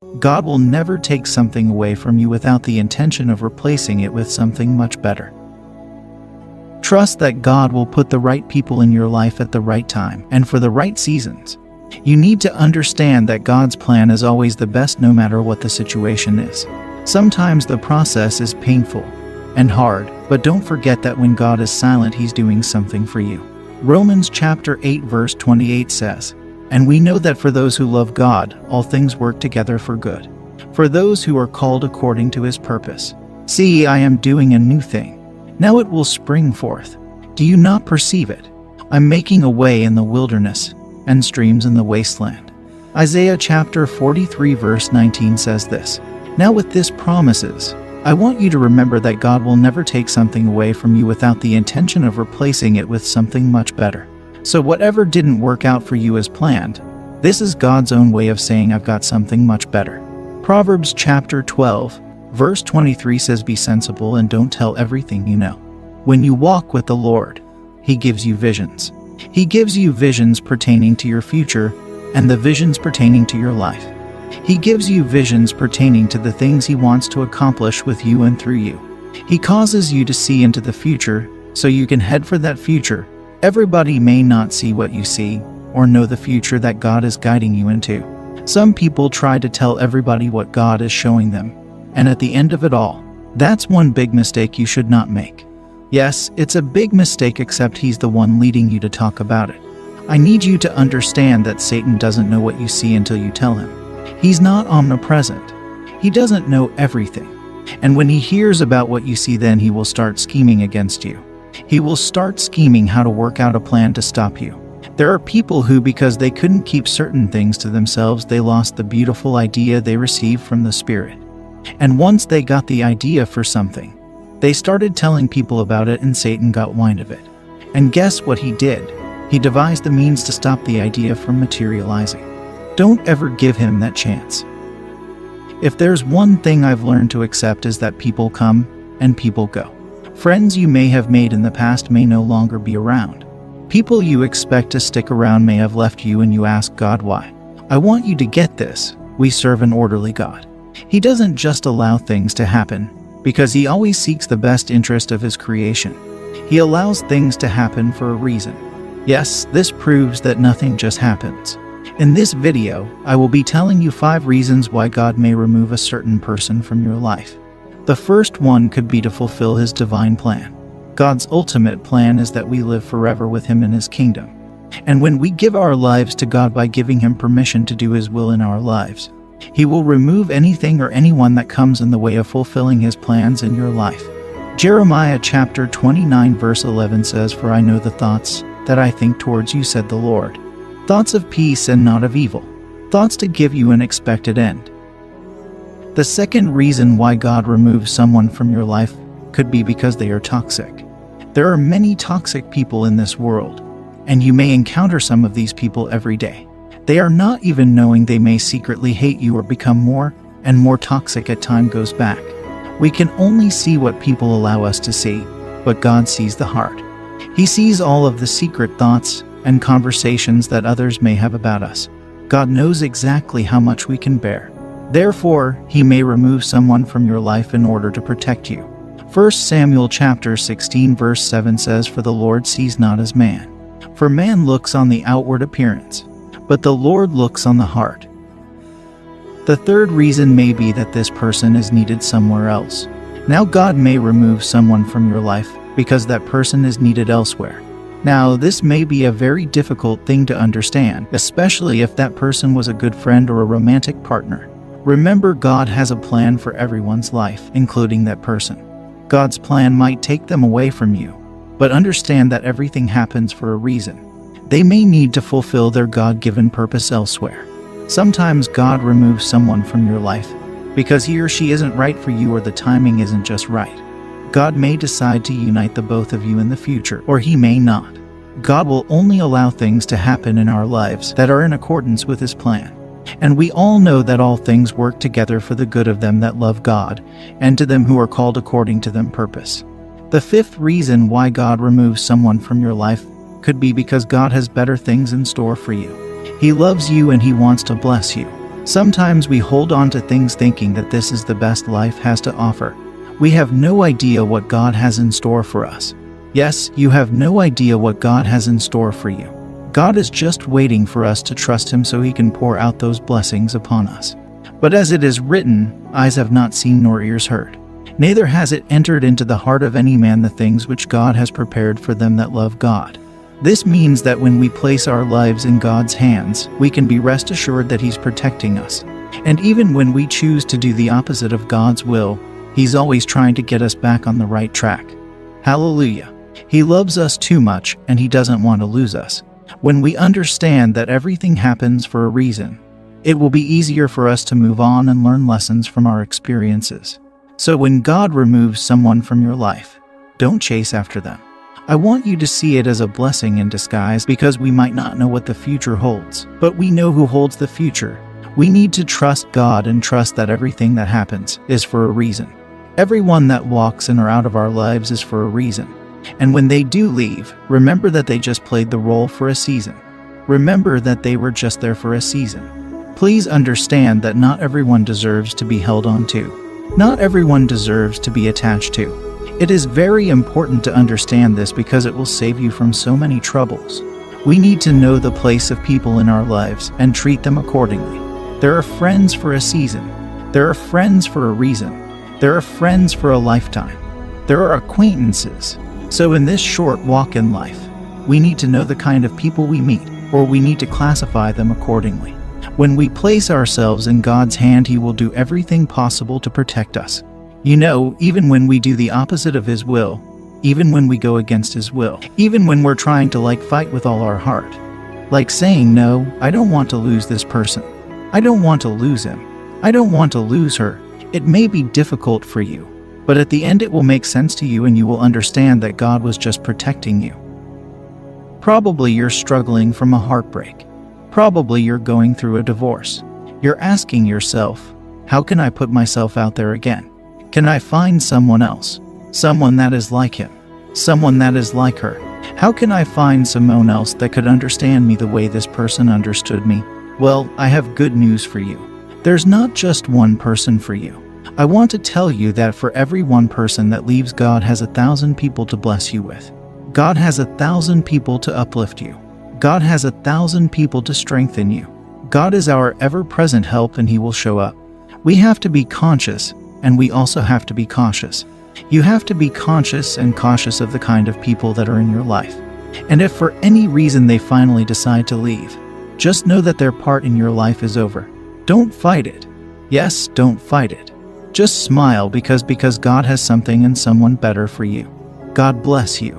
God will never take something away from you without the intention of replacing it with something much better. Trust that God will put the right people in your life at the right time and for the right seasons. You need to understand that God's plan is always the best no matter what the situation is. Sometimes the process is painful and hard, but don't forget that when God is silent, He's doing something for you. Romans chapter 8 verse 28 says, "And we know that for those who love God, all things work together for good, for those who are called according to His purpose. See, I am doing a new thing. Now it will spring forth. Do you not perceive it? I'm making a way in the wilderness and streams in the wasteland." Isaiah chapter 43 verse 19 says this. Now with this promises, I want you to remember that God will never take something away from you without the intention of replacing it with something much better. So whatever didn't work out for you as planned, this is God's own way of saying I've got something much better. Proverbs chapter 12 verse 23 says, "Be sensible and don't tell everything you know. When you walk with the Lord, He gives you visions." He gives you visions pertaining to your future and the visions pertaining to your life. He gives you visions pertaining to the things He wants to accomplish with you and through you. He causes you to see into the future so you can head for that future. Everybody may not see what you see or know the future that God is guiding you into. Some people try to tell everybody what God is showing them, and at the end of it all, that's one big mistake you should not make. Yes, it's a big mistake, except He's the one leading you to talk about it. I need you to understand that Satan doesn't know what you see until you tell him. He's not omnipresent. He doesn't know everything. And when he hears about what you see, then he will start scheming against you. He will start scheming how to work out a plan to stop you. There are people who, because they couldn't keep certain things to themselves, they lost the beautiful idea they received from the Spirit. And once they got the idea for something, they started telling people about it, and Satan got wind of it. And guess what he did? He devised the means to stop the idea from materializing. Don't ever give him that chance. If there's one thing I've learned to accept, is that people come and people go. Friends you may have made in the past may no longer be around. People you expect to stick around may have left you, and you ask God why. I want you to get this. We serve an orderly God. He doesn't just allow things to happen, because He always seeks the best interest of His creation. He allows things to happen for a reason. Yes, this proves that nothing just happens. In this video, I will be telling you 5 reasons why God may remove a certain person from your life. The first one could be to fulfill His divine plan. God's ultimate plan is that we live forever with Him in His kingdom. And when we give our lives to God by giving Him permission to do His will in our lives, He will remove anything or anyone that comes in the way of fulfilling His plans in your life. Jeremiah chapter 29 verse 11 says, "For I know the thoughts that I think towards you, said the Lord, thoughts of peace and not of evil, thoughts to give you an expected end." The second reason why God removes someone from your life could be because they are toxic. There are many toxic people in this world, and you may encounter some of these people every day. They are not even knowing they may secretly hate you or become more and more toxic as time goes back. We can only see what people allow us to see, but God sees the heart. He sees all of the secret thoughts and conversations that others may have about us. God knows exactly how much we can bear. Therefore, He may remove someone from your life in order to protect you. 1 Samuel chapter 16 verse 7 says, "For the Lord sees not as man. For man looks on the outward appearance, but the Lord looks on the heart." The third reason may be that this person is needed somewhere else. Now God may remove someone from your life because that person is needed elsewhere. Now, this may be a very difficult thing to understand, especially if that person was a good friend or a romantic partner. Remember, God has a plan for everyone's life, including that person. God's plan might take them away from you, but understand that everything happens for a reason. They may need to fulfill their God-given purpose elsewhere. Sometimes God removes someone from your life because he or she isn't right for you, or the timing isn't just right. God may decide to unite the both of you in the future, or He may not. God will only allow things to happen in our lives that are in accordance with His plan. And we all know that all things work together for the good of them that love God, and to them who are called according to their purpose. The fifth reason why God removes someone from your life could be because God has better things in store for you. He loves you and He wants to bless you. Sometimes we hold on to things thinking that this is the best life has to offer. We have no idea what God has in store for us. Yes, you have no idea what God has in store for you. God is just waiting for us to trust Him so He can pour out those blessings upon us. But as it is written, eyes have not seen nor ears heard, neither has it entered into the heart of any man the things which God has prepared for them that love God. This means that when we place our lives in God's hands, we can be rest assured that He's protecting us. And even when we choose to do the opposite of God's will, He's always trying to get us back on the right track. Hallelujah. He loves us too much, and He doesn't want to lose us. When we understand that everything happens for a reason, it will be easier for us to move on and learn lessons from our experiences. So when God removes someone from your life, don't chase after them. I want you to see it as a blessing in disguise, because we might not know what the future holds, but we know who holds the future. We need to trust God and trust that everything that happens is for a reason. Everyone that walks in or out of our lives is for a reason. And when they do leave, remember that they just played the role for a season. Remember that they were just there for a season. Please understand that not everyone deserves to be held on to. Not everyone deserves to be attached to. It is very important to understand this because it will save you from so many troubles. We need to know the place of people in our lives and treat them accordingly. There are friends for a season. There are friends for a reason. There are friends for a lifetime. There are acquaintances. So in this short walk in life, we need to know the kind of people we meet, or we need to classify them accordingly. When we place ourselves in God's hand, He will do everything possible to protect us. You know, even when we do the opposite of His will, even when we go against His will, even when we're trying to fight with all our heart, like saying, no, I don't want to lose this person. I don't want to lose him. I don't want to lose her. It may be difficult for you, but at the end it will make sense to you and you will understand that God was just protecting you. Probably you're struggling from a heartbreak. Probably you're going through a divorce. You're asking yourself, how can I put myself out there again? Can I find someone else? Someone that is like him? Someone that is like her? How can I find someone else that could understand me the way this person understood me? Well, I have good news for you. There's not just one person for you. I want to tell you that for every one person that leaves, God has 1,000 people to bless you with. God has 1,000 people to uplift you. God has 1,000 people to strengthen you. God is our ever-present help and He will show up. We have to be conscious, and we also have to be cautious. You have to be conscious and cautious of the kind of people that are in your life. And if for any reason they finally decide to leave, just know that their part in your life is over. Don't fight it. Yes, don't fight it. Just smile because God has something and someone better for you. God bless you.